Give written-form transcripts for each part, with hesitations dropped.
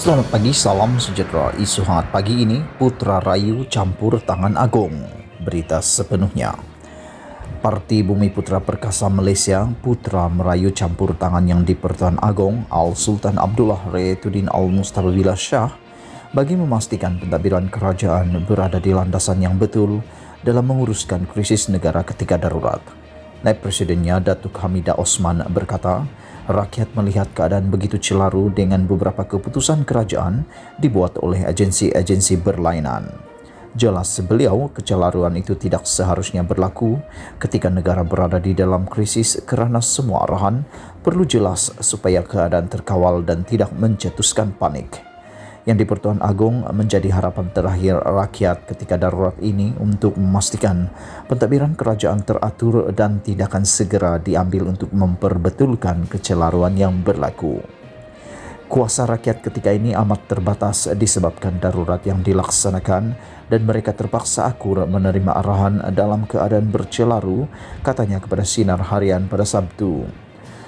Selamat pagi, salam sejahtera. Isu hangat pagi ini, Putra Rayu campur tangan Agong. Berita sepenuhnya. Parti Bumi Putra Perkasa Malaysia, Putra merayu campur tangan yang di-Pertuan Agong Al-Sultan Abdullah Raytuddin Al-Mustabillah Shah bagi memastikan pentadbiran kerajaan berada di landasan yang betul dalam menguruskan krisis negara ketika darurat. Naib Presidennya Datuk Hamidah Osman berkata, rakyat melihat keadaan begitu celaru dengan beberapa keputusan kerajaan dibuat oleh agensi-agensi berlainan. Jelas beliau, kecelaruan itu tidak seharusnya berlaku ketika negara berada di dalam krisis kerana semua arahan perlu jelas supaya keadaan terkawal dan tidak mencetuskan panik. Yang di-Pertuan Agong menjadi harapan terakhir rakyat ketika darurat ini untuk memastikan pentadbiran kerajaan teratur dan tindakan segera diambil untuk memperbetulkan kecelaruan yang berlaku. Kuasa rakyat ketika ini amat terbatas disebabkan darurat yang dilaksanakan dan mereka terpaksa akur menerima arahan dalam keadaan bercelaru, katanya kepada Sinar Harian pada Sabtu.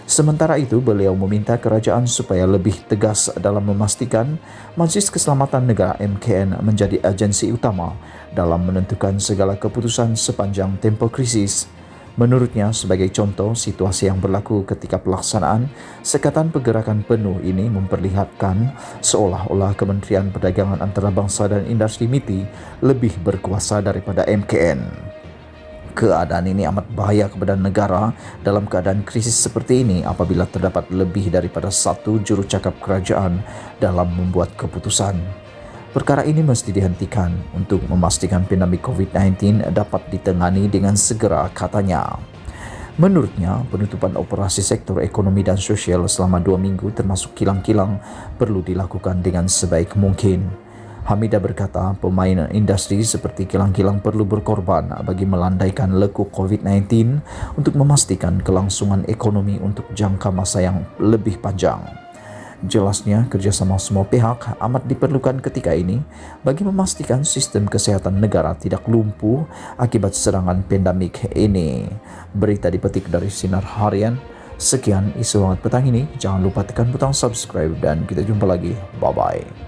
Sementara itu, beliau meminta kerajaan supaya lebih tegas dalam memastikan Majlis Keselamatan Negara MKN menjadi agensi utama dalam menentukan segala keputusan sepanjang tempoh krisis. Menurutnya, sebagai contoh, situasi yang berlaku ketika pelaksanaan Sekatan Pergerakan Penuh ini memperlihatkan seolah-olah Kementerian Perdagangan Antarabangsa dan Industri MITI lebih berkuasa daripada MKN. Keadaan ini amat bahaya kepada negara dalam keadaan krisis seperti ini apabila terdapat lebih daripada satu jurucakap kerajaan dalam membuat keputusan. Perkara ini mesti dihentikan untuk memastikan pandemik COVID-19 dapat ditangani dengan segera, katanya. Menurutnya, penutupan operasi sektor ekonomi dan sosial selama 2 minggu termasuk kilang-kilang perlu dilakukan dengan sebaik mungkin. Hamidah berkata, pemain industri seperti kilang-kilang perlu berkorban bagi melandaikan lekuk COVID-19 untuk memastikan kelangsungan ekonomi untuk jangka masa yang lebih panjang. Jelasnya, kerjasama semua pihak amat diperlukan ketika ini bagi memastikan sistem kesihatan negara tidak lumpuh akibat serangan pandemik ini. Berita dipetik dari Sinar Harian. Sekian isu hangat petang ini. Jangan lupa tekan butang subscribe dan kita jumpa lagi. Bye-bye.